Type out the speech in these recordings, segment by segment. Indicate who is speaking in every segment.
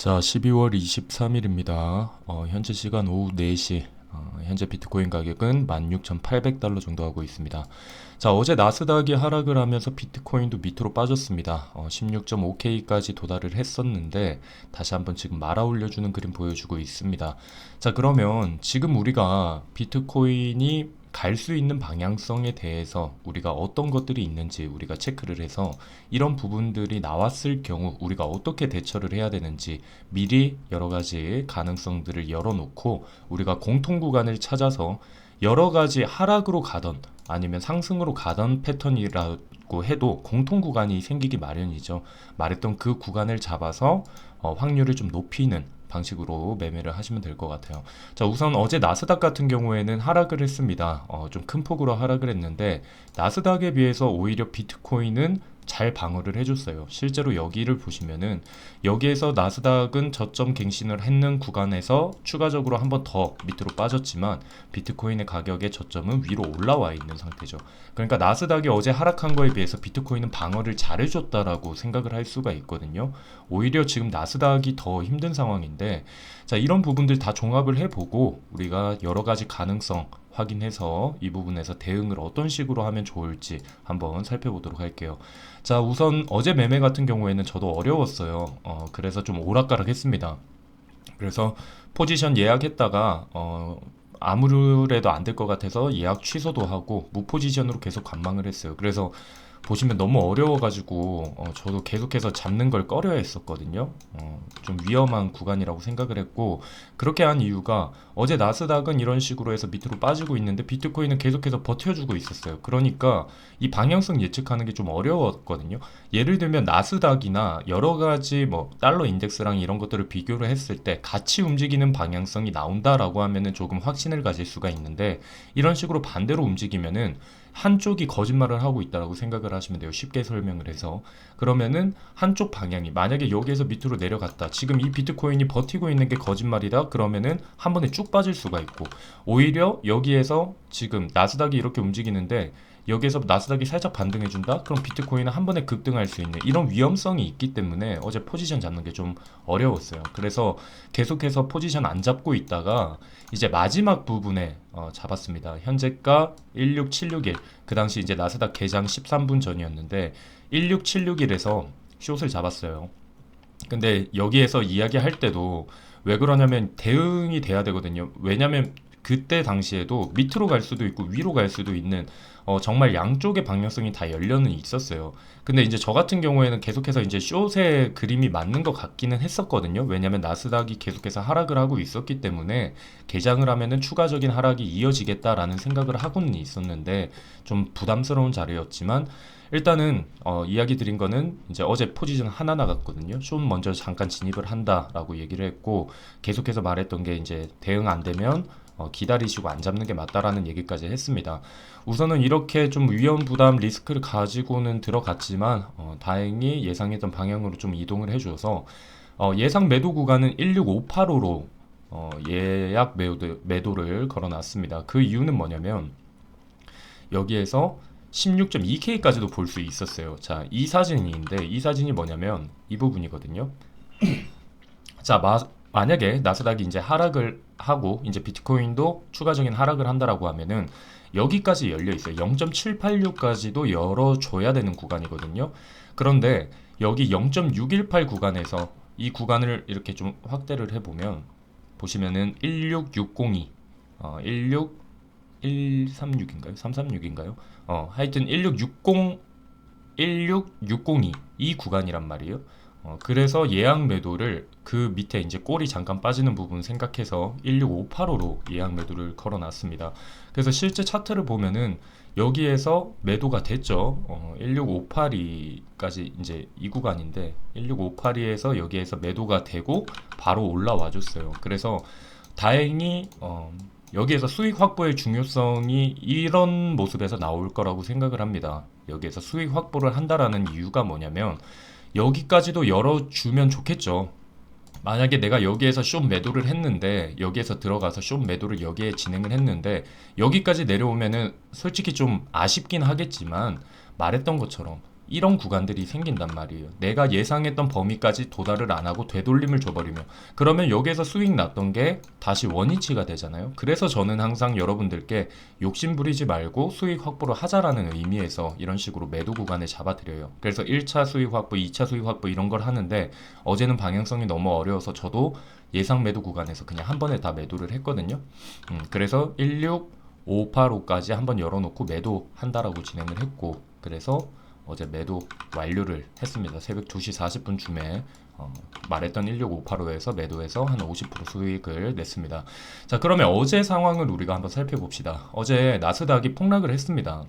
Speaker 1: 자, 12월 23일입니다. 현재 시간 오후 4시. 현재 비트코인 가격은 16,800달러 정도 하고 있습니다. 자, 어제 나스닥이 하락을 하면서 비트코인도 밑으로 빠졌습니다. 16.5K까지 도달을 했었는데 다시 한번 지금 말아 올려주는 그림 보여주고 있습니다. 자, 그러면 지금 우리가 비트코인이 갈 수 있는 방향성에 대해서 우리가 어떤 것들이 있는지 우리가 체크를 해서 이런 부분들이 나왔을 경우 우리가 어떻게 대처를 해야 되는지 미리 여러 가지 가능성들을 열어놓고 우리가 공통 구간을 찾아서 여러 가지 하락으로 가던 아니면 상승으로 가던 패턴이라고 해도 공통 구간이 생기기 마련이죠. 말했던 그 구간을 잡아서 확률을 좀 높이는 방식으로 매매를 하시면 될 것 같아요. 자, 우선 어제 나스닥 같은 경우에는 하락을 했습니다. 좀 큰 폭으로 하락을 했는데 나스닥에 비해서 오히려 비트코인은 잘 방어를 해줬어요. 실제로 여기를 보시면은 여기에서 나스닥은 저점 갱신을 했는 구간에서 추가적으로 한 번 더 밑으로 빠졌지만 비트코인의 가격의 저점은 위로 올라와 있는 상태죠. 그러니까 나스닥이 어제 하락한 거에 비해서 비트코인은 방어를 잘해줬다라고 생각을 할 수가 있거든요. 오히려 지금 나스닥이 더 힘든 상황인데, 자, 이런 부분들 다 종합을 해보고 우리가 여러 가지 가능성 확인해서 이 부분에서 대응을 어떤 식으로 하면 좋을지 한번 살펴보도록 할게요. 자, 우선 어제 매매 같은 경우에는 저도 어려웠어요. 그래서 좀 오락가락 했습니다. 그래서 포지션 예약했다가 아무래도 안 될 것 같아서 예약 취소도 하고 무포지션으로 계속 관망을 했어요. 그래서 보시면 너무 어려워가지고 저도 계속해서 잡는 걸 꺼려 했었거든요. 좀 위험한 구간이라고 생각을 했고, 그렇게 한 이유가 어제 나스닥은 이런 식으로 해서 밑으로 빠지고 있는데 비트코인은 계속해서 버텨주고 있었어요. 그러니까 이 방향성 예측하는 게 좀 어려웠거든요. 예를 들면 나스닥이나 여러 가지 뭐 달러 인덱스랑 이런 것들을 비교를 했을 때 같이 움직이는 방향성이 나온다라고 하면은 조금 확신을 가질 수가 있는데, 이런 식으로 반대로 움직이면은 한쪽이 거짓말을 하고 있다라고 생각을 하시면 돼요. 쉽게 설명을 해서. 그러면은 한쪽 방향이 만약에 여기에서 밑으로 내려갔다. 지금 이 비트코인이 버티고 있는 게 거짓말이다. 그러면은 한 번에 쭉 빠질 수가 있고, 오히려 여기에서 지금 나스닥이 이렇게 움직이는데 여기에서 나스닥이 살짝 반등해준다? 그럼 비트코인은 한 번에 급등할 수 있는 이런 위험성이 있기 때문에 어제 포지션 잡는 게 좀 어려웠어요. 그래서 계속해서 포지션 안 잡고 있다가 이제 마지막 부분에 잡았습니다. 현재가 16761. 그 당시 이제 나스닥 개장 13분 전이었는데 16761에서 숏을 잡았어요. 근데 여기에서 이야기할 때도 왜 그러냐면 대응이 돼야 되거든요. 왜냐면 그때 당시에도 밑으로 갈 수도 있고 위로 갈 수도 있는 정말 양쪽의 방향성이 다 열려는 있었어요. 근데 이제 저 같은 경우에는 계속해서 이제 숏의 그림이 맞는 것 같기는 했었거든요. 왜냐면 나스닥이 계속해서 하락을 하고 있었기 때문에 개장을 하면은 추가적인 하락이 이어지겠다라는 생각을 하고는 있었는데 좀 부담스러운 자리였지만 일단은 이야기 드린 거는 이제 어제 포지션 하나 나갔거든요. 숏 먼저 잠깐 진입을 한다라고 얘기를 했고, 계속해서 말했던 게 이제 대응 안 되면 기다리시고 안 잡는 게 맞다라는 얘기까지 했습니다. 우선은 이렇게 좀 위험 부담 리스크를 가지고는 들어갔지만 다행히 예상했던 방향으로 좀 이동을 해줘서 예상 매도 구간은 16585로 예약 매도를 걸어놨습니다. 그 이유는 뭐냐면 여기에서 16.2K까지도 볼 수 있었어요. 자, 이 사진인데 이 사진이 뭐냐면 이 부분이거든요. 자, 만약에 나스닥이 이제 하락을 하고 이제 비트코인도 추가적인 하락을 한다라고 하면은 여기까지 열려 있어요. 0.786까지도 열어줘야 되는 구간이거든요. 그런데 여기 0.618 구간에서 이 구간을 이렇게 좀 확대를 해보면 보시면은 16602, 136인가요? 336인가요? 하여튼 1660, 16602 이 구간이란 말이에요. 그래서 예약 매도를 그 밑에 이제 꼬리 잠깐 빠지는 부분 생각해서 16585로 예약 매도를 걸어놨습니다. 그래서 실제 차트를 보면은 여기에서 매도가 됐죠. 16582까지 이제 이 구간인데 16582에서 여기에서 매도가 되고 바로 올라와 줬어요. 그래서 다행히 여기에서 수익 확보의 중요성이 이런 모습에서 나올 거라고 생각을 합니다. 여기에서 수익 확보를 한다라는 이유가 뭐냐면 여기까지도 열어주면 좋겠죠. 만약에 내가 여기에서 숏 매도를 했는데 여기에서 들어가서 숏 매도를 여기에 진행을 했는데 여기까지 내려오면은 솔직히 좀 아쉽긴 하겠지만 말했던 것처럼 이런 구간들이 생긴단 말이에요. 내가 예상했던 범위까지 도달을 안 하고 되돌림을 줘버리면, 그러면 여기에서 수익 났던 게 다시 원위치가 되잖아요. 그래서 저는 항상 여러분들께 욕심 부리지 말고 수익 확보를 하자라는 의미에서 이런 식으로 매도 구간을 잡아드려요. 그래서 1차 수익 확보, 2차 수익 확보 이런 걸 하는데, 어제는 방향성이 너무 어려워서 저도 예상 매도 구간에서 그냥 한 번에 다 매도를 했거든요. 그래서 16585까지 한번 열어놓고 매도한다라고 진행을 했고, 그래서 어제 매도 완료를 했습니다. 새벽 2시 40분쯤에 말했던 16585에서 매도해서 한 50% 수익을 냈습니다. 자, 그러면 어제 상황을 우리가 한번 살펴봅시다. 어제 나스닥이 폭락을 했습니다.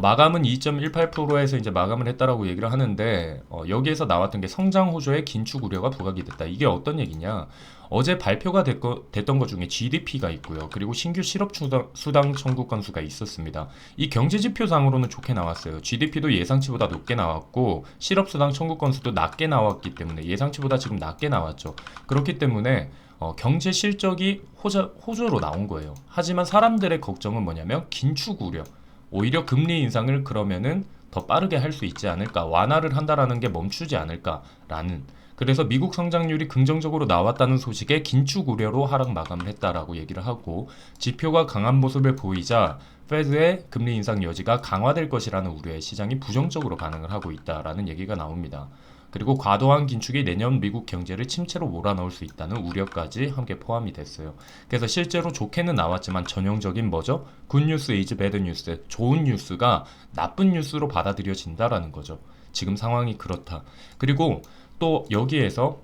Speaker 1: 마감은 2.18%에서 이제 마감을 했다라고 얘기를 하는데, 여기에서 나왔던 게 성장 호조의 긴축 우려가 부각이 됐다. 이게 어떤 얘기냐? 어제 발표가 됐던 것 중에 GDP가 있고요. 그리고 신규 실업 수당 청구 건수가 있었습니다. 이 경제 지표상으로는 좋게 나왔어요. GDP도 예상치보다 높게 나왔고, 실업 수당 청구 건수도 낮게 나왔기 때문에 예상치보다 지금 낮게 나왔죠. 그렇기 때문에 경제 실적이 호조로 나온 거예요. 하지만 사람들의 걱정은 뭐냐면 긴축 우려. 오히려 금리 인상을 그러면은 더 빠르게 할 수 있지 않을까, 완화를 한다라는 게 멈추지 않을까라는, 그래서 미국 성장률이 긍정적으로 나왔다는 소식에 긴축 우려로 하락 마감을 했다라고 얘기를 하고, 지표가 강한 모습을 보이자 페드의 금리 인상 여지가 강화될 것이라는 우려에 시장이 부정적으로 반응을 하고 있다라는 얘기가 나옵니다. 그리고 과도한 긴축이 내년 미국 경제를 침체로 몰아넣을 수 있다는 우려까지 함께 포함이 됐어요. 그래서 실제로 좋게는 나왔지만 전형적인 뭐죠? 굿뉴스 이즈 배드 뉴스, 좋은 뉴스가 나쁜 뉴스로 받아들여진다라는 거죠. 지금 상황이 그렇다. 그리고 또 여기에서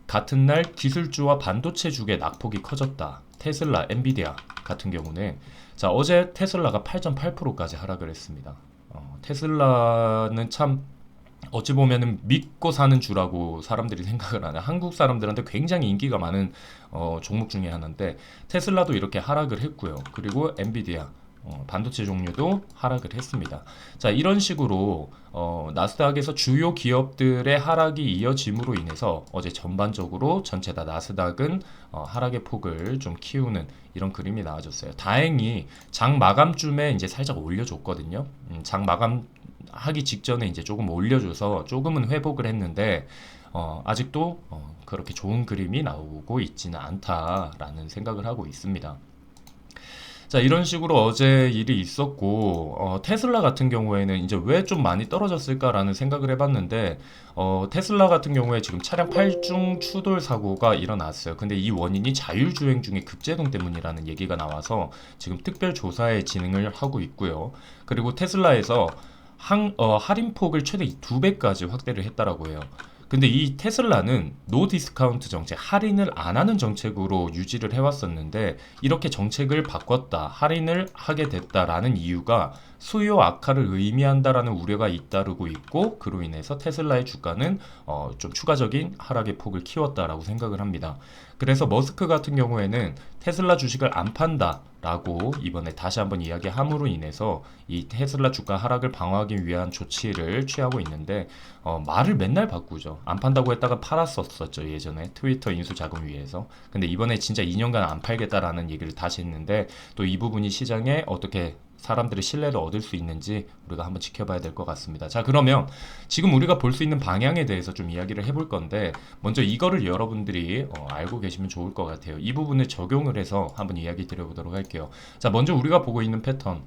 Speaker 1: 같은 날 기술주와 반도체주의 낙폭이 커졌다. 테슬라, 엔비디아 같은 경우는, 자, 어제 테슬라가 8.8%까지 하락을 했습니다. 테슬라는 참 어찌 보면은 믿고 사는 주라고 사람들이 생각을 하는, 한국 사람들한테 굉장히 인기가 많은 종목 중에 하나인데, 테슬라도 이렇게 하락을 했고요. 그리고 엔비디아 반도체 종류도 하락을 했습니다. 자, 이런 식으로 나스닥에서 주요 기업들의 하락이 이어짐으로 인해서 어제 전반적으로 전체 다 나스닥은 하락의 폭을 좀 키우는 이런 그림이 나와줬어요. 다행히 장 마감쯤에 이제 살짝 올려줬거든요. 장 마감 하기 직전에 이제 조금 올려줘서 조금은 회복을 했는데, 아직도 그렇게 좋은 그림이 나오고 있지는 않다라는 생각을 하고 있습니다. 자, 이런 식으로 어제 일이 있었고, 테슬라 같은 경우에는 이제 왜 좀 많이 떨어졌을까라는 생각을 해봤는데, 테슬라 같은 경우에 지금 차량 8중 추돌 사고가 일어났어요. 근데 이 원인이 자율주행 중에 급제동 때문이라는 얘기가 나와서 지금 특별 조사에 진행을 하고 있고요. 그리고 테슬라에서 할인폭을 최대 2배까지 확대를 했다라고 해요. 근데 이 테슬라는 노 디스카운트 정책, 할인을 안 하는 정책으로 유지를 해왔었는데, 이렇게 정책을 바꿨다, 할인을 하게 됐다라는 이유가 수요 악화를 의미한다라는 우려가 잇따르고 있고, 그로 인해서 테슬라의 주가는 좀 추가적인 하락의 폭을 키웠다라고 생각을 합니다. 그래서 머스크 같은 경우에는 테슬라 주식을 안 판다라고 이번에 다시 한번 이야기함으로 인해서 이 테슬라 주가 하락을 방어하기 위한 조치를 취하고 있는데, 말을 맨날 바꾸죠. 안 판다고 했다가 팔았었죠, 예전에 트위터 인수 자금 위해서. 근데 이번에 진짜 2년간 안 팔겠다라는 얘기를 다시 했는데, 또 이 부분이 시장에 어떻게 사람들의 신뢰를 얻을 수 있는지 우리가 한번 지켜봐야 될 것 같습니다. 자, 그러면 지금 우리가 볼 수 있는 방향에 대해서 좀 이야기를 해볼 건데, 먼저 이거를 여러분들이 알고 계시면 좋을 것 같아요. 이 부분을 적용을 해서 한번 이야기 드려보도록 할게요. 자, 먼저 우리가 보고 있는 패턴,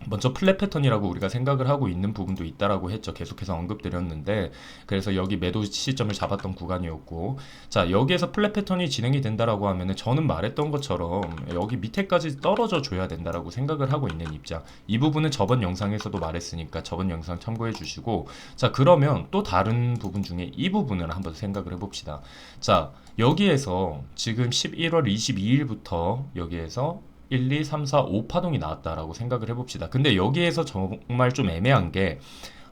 Speaker 1: 먼저 플랫 패턴이라고 우리가 생각을 하고 있는 부분도 있다라고 했죠. 계속해서 언급드렸는데, 그래서 여기 매도 시점을 잡았던 구간이었고, 자, 여기에서 플랫 패턴이 진행이 된다라고 하면은 저는 말했던 것처럼 여기 밑에까지 떨어져 줘야 된다라고 생각을 하고 있는 입장. 이 부분은 저번 영상에서도 말했으니까 저번 영상 참고해 주시고, 자, 그러면 또 다른 부분 중에 이 부분을 한번 생각을 해봅시다. 자, 여기에서 지금 11월 22일부터 여기에서 1, 2, 3, 4, 5파동이 나왔다라고 생각을 해봅시다. 근데 여기에서 정말 좀 애매한 게,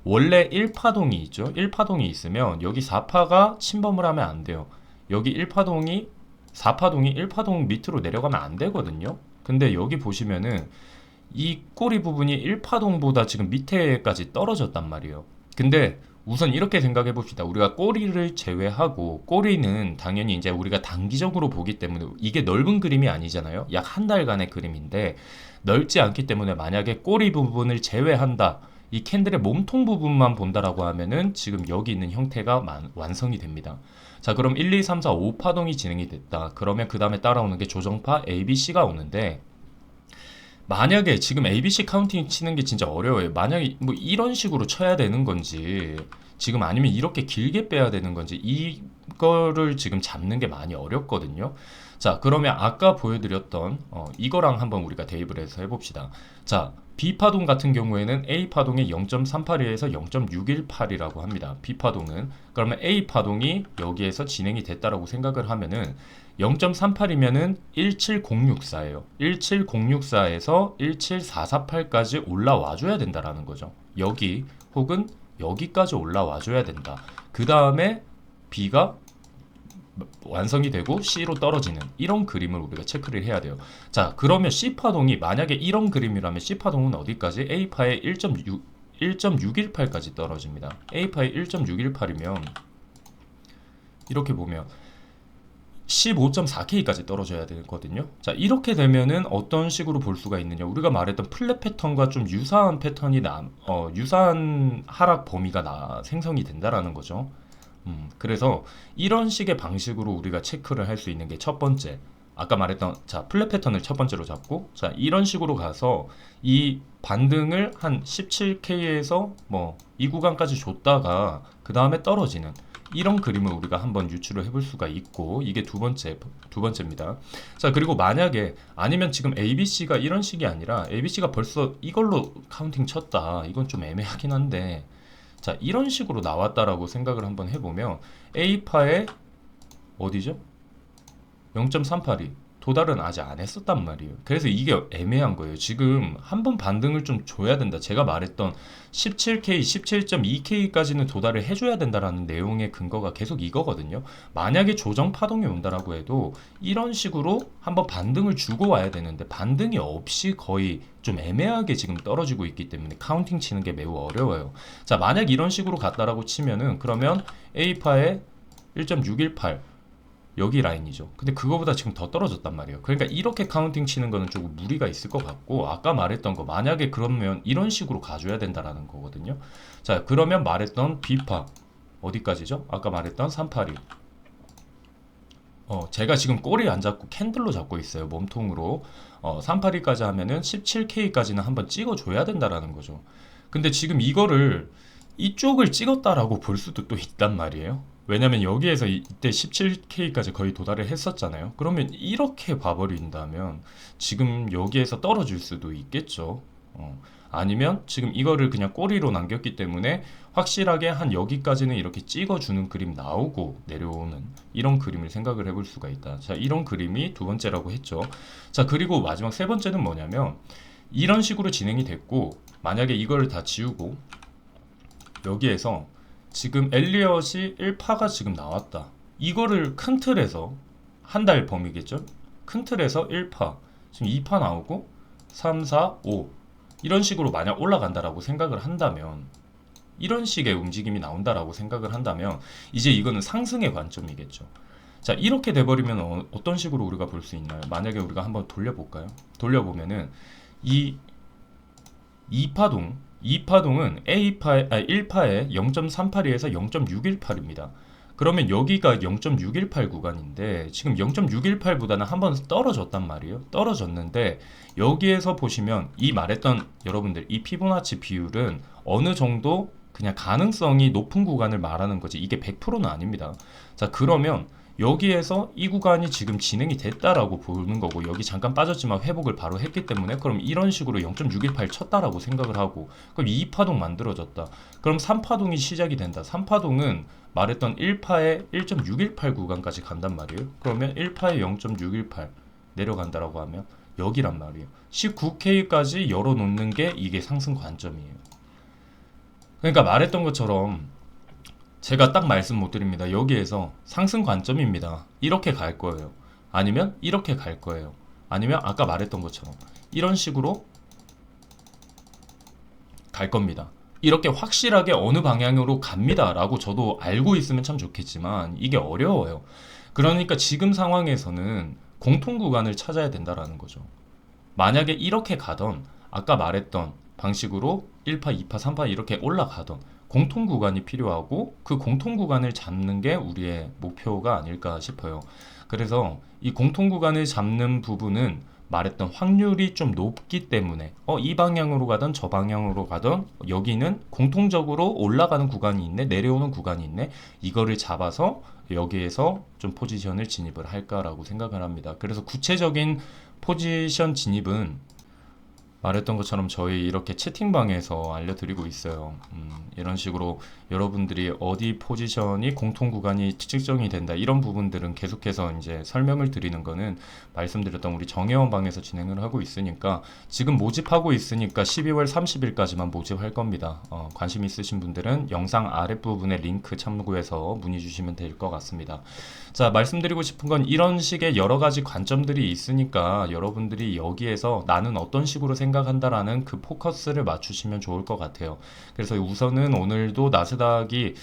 Speaker 1: 원래 1파동이 있죠. 1파동이 있으면 여기 4파가 침범을 하면 안 돼요. 여기 1파동이 4파동이 1파동 밑으로 내려가면 안 되거든요. 근데 여기 보시면은 이 꼬리 부분이 1파동보다 지금 밑에까지 떨어졌단 말이에요. 근데 우선 이렇게 생각해 봅시다. 우리가 꼬리를 제외하고, 꼬리는 당연히 이제 우리가 단기적으로 보기 때문에 이게 넓은 그림이 아니잖아요. 약 한 달간의 그림인데 넓지 않기 때문에 만약에 꼬리 부분을 제외한다, 이 캔들의 몸통 부분만 본다라고 하면은 지금 여기 있는 형태가 완성이 됩니다. 자, 그럼 1, 2, 3, 4, 5 파동이 진행이 됐다. 그러면 그 다음에 따라오는 게 조정파 ABC가 오는데, 만약에 지금 ABC 카운팅 치는 게 진짜 어려워요. 만약에 뭐 이런 식으로 쳐야 되는 건지, 지금 아니면 이렇게 길게 빼야 되는 건지, 이거를 지금 잡는 게 많이 어렵거든요. 자, 그러면 아까 보여드렸던 이거랑 한번 우리가 대입을 해서 해봅시다. 자, B파동 같은 경우에는 A파동이 0.382에서 0.618이라고 합니다. B파동은. 그러면 A파동이 여기에서 진행이 됐다라고 생각을 하면은 0.38이면은 17064예요. 17064에서 17448까지 올라와 줘야 된다라는 거죠. 여기 혹은 여기까지 올라와 줘야 된다. 그 다음에 B가 완성이 되고 C로 떨어지는 이런 그림을 우리가 체크를 해야 돼요. 자, 그러면 C파동이 만약에 이런 그림이라면 C파동은 어디까지? A파의 1.618까지 떨어집니다. A파의 1.618이면 이렇게 보면 15.4K까지 떨어져야 되거든요. 자, 이렇게 되면은 어떤 식으로 볼 수가 있느냐. 우리가 말했던 플랫 패턴과 좀 유사한 패턴이 유사한 하락 범위가 생성이 된다라는 거죠. 그래서 이런 식의 방식으로 우리가 체크를 할 수 있는 게 첫 번째. 아까 말했던, 자, 플랫 패턴을 첫 번째로 잡고, 자, 이런 식으로 가서 이 반등을 한 17K에서 뭐 이 구간까지 줬다가 그 다음에 떨어지는 이런 그림을 우리가 한번 유추를 해볼 수가 있고, 이게 두 번째입니다. 자, 그리고 만약에 아니면 지금 ABC가 이런 식이 아니라 ABC가 벌써 이걸로 카운팅 쳤다. 이건 좀 애매하긴 한데, 자, 이런 식으로 나왔다라고 생각을 한번 해보면 A파의 어디죠? 0.382 도달은 아직 안 했었단 말이에요. 그래서 이게 애매한 거예요. 지금 한번 반등을 좀 줘야 된다. 제가 말했던 17K, 17.2K까지는 도달을 해줘야 된다라는 내용의 근거가 계속 이거거든요. 만약에 조정 파동이 온다라고 해도 이런 식으로 한번 반등을 주고 와야 되는데 반등이 없이 거의 좀 애매하게 지금 떨어지고 있기 때문에 카운팅 치는 게 매우 어려워요. 자, 만약 이런 식으로 갔다라고 치면은 그러면 A파의 1.618 여기 라인이죠. 근데 그거보다 지금 더 떨어졌단 말이에요. 그러니까 이렇게 카운팅 치는 거는 조금 무리가 있을 것 같고, 아까 말했던 거 만약에 그러면 이런 식으로 가줘야 된다라는 거거든요. 자, 그러면 말했던 B파 어디까지죠? 아까 말했던 382. 제가 지금 꼬리 안 잡고 캔들로 잡고 있어요. 몸통으로. 382까지 하면은 17K까지는 한번 찍어줘야 된다라는 거죠. 근데 지금 이쪽을 찍었다라고 볼 수도 또 있단 말이에요. 왜냐면 여기에서 이때 17K까지 거의 도달을 했었잖아요. 그러면 이렇게 봐버린다면 지금 여기에서 떨어질 수도 있겠죠. 아니면 지금 이거를 그냥 꼬리로 남겼기 때문에 확실하게 한 여기까지는 이렇게 찍어주는 그림 나오고 내려오는 이런 그림을 생각을 해볼 수가 있다. 자, 이런 그림이 두 번째라고 했죠. 자, 그리고 마지막 세 번째는 뭐냐면 이런 식으로 진행이 됐고, 만약에 이걸 다 지우고 여기에서 지금 엘리엇이 1파가 지금 나왔다. 이거를 큰 틀에서 한 달 범위겠죠? 큰 틀에서 1파, 지금 2파 나오고 3, 4, 5 이런 식으로 만약 올라간다라고 생각을 한다면, 이런 식의 움직임이 나온다라고 생각을 한다면 이제 이거는 상승의 관점이겠죠. 자, 이렇게 돼버리면 어떤 식으로 우리가 볼 수 있나요? 만약에 우리가 한번 돌려볼까요? 돌려보면은 이 2파동은 1파에 0.382에서 0.618입니다. 그러면 여기가 0.618 구간인데 지금 0.618보다는 한번 떨어졌단 말이에요. 떨어졌는데 여기에서 보시면 이 말했던 여러분들 이 피보나치 비율은 어느 정도 그냥 가능성이 높은 구간을 말하는 거지 이게 100%는 아닙니다. 자, 그러면 여기에서 이 구간이 지금 진행이 됐다라고 보는 거고, 여기 잠깐 빠졌지만 회복을 바로 했기 때문에 그럼 이런 식으로 0.618 쳤다라고 생각을 하고, 그럼 2파동 만들어졌다. 그럼 3파동이 시작이 된다. 3파동은 말했던 1파의 1.618 구간까지 간단 말이에요. 그러면 1파의 0.618 내려간다라고 하면 여기란 말이에요. 19K까지 열어놓는 게 이게 상승 관점이에요. 그러니까 말했던 것처럼 제가 딱 말씀 못 드립니다. 여기에서 상승 관점입니다. 이렇게 갈 거예요. 아니면 이렇게 갈 거예요. 아니면 아까 말했던 것처럼 이런 식으로 갈 겁니다. 이렇게 확실하게 어느 방향으로 갑니다 라고 저도 알고 있으면 참 좋겠지만 이게 어려워요. 그러니까 지금 상황에서는 공통 구간을 찾아야 된다라는 거죠. 만약에 이렇게 가던 아까 말했던 방식으로 1파, 2파, 3파 이렇게 올라가던 공통 구간이 필요하고 그 공통 구간을 잡는 게 우리의 목표가 아닐까 싶어요. 그래서 이 공통 구간을 잡는 부분은 말했던 확률이 좀 높기 때문에 이 방향으로 가든 저 방향으로 가든 여기는 공통적으로 올라가는 구간이 있네, 내려오는 구간이 있네, 이거를 잡아서 여기에서 좀 포지션을 진입을 할까라고 생각을 합니다. 그래서 구체적인 포지션 진입은 말했던 것처럼 저희 이렇게 채팅방에서 알려드리고 있어요. 이런 식으로 여러분들이 어디 포지션이 공통 구간이 측정이 된다 이런 부분들은 계속해서 이제 설명을 드리는 거는 말씀드렸던 우리 정혜원 방에서 진행을 하고 있으니까 지금 모집하고 있으니까 12월 30일까지만 모집할 겁니다. 관심 있으신 분들은 영상 아랫부분에 링크 참고해서 문의 주시면 될 것 같습니다. 자, 말씀드리고 싶은 건 이런 식의 여러 가지 관점들이 있으니까 여러분들이 여기에서 나는 어떤 식으로 생각한다라는 그 포커스를 맞추시면 좋을 것 같아요. 그래서 우선은 오늘도 나스닥이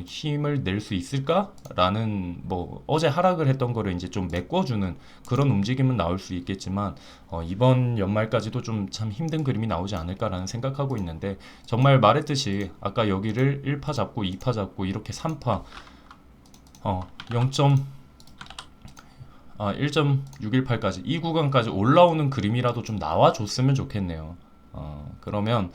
Speaker 1: 힘을 낼 수 있을까라는 뭐 어제 하락을 했던 거를 이제 좀 메꿔주는 그런 움직임은 나올 수 있겠지만 이번 연말까지도 좀 참 힘든 그림이 나오지 않을까라는 생각하고 있는데 정말 말했듯이 아까 여기를 1파 잡고 2파 잡고 이렇게 3파 1.618까지 이 구간까지 올라오는 그림이라도 좀 나와줬으면 좋겠네요. 그러면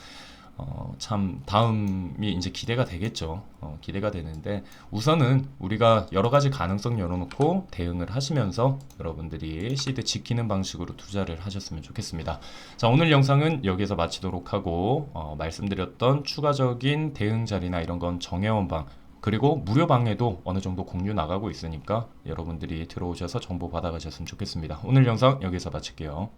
Speaker 1: 참 다음이 이제 기대가 되겠죠. 기대가 되는데 우선은 우리가 여러 가지 가능성 열어놓고 대응을 하시면서 여러분들이 시드 지키는 방식으로 투자를 하셨으면 좋겠습니다. 자, 오늘 영상은 여기서 마치도록 하고 말씀드렸던 추가적인 대응 자리나 이런 건 정혜원 방 그리고 무료 방에도 어느 정도 공유 나가고 있으니까 여러분들이 들어오셔서 정보 받아가셨으면 좋겠습니다. 오늘 영상 여기서 마칠게요.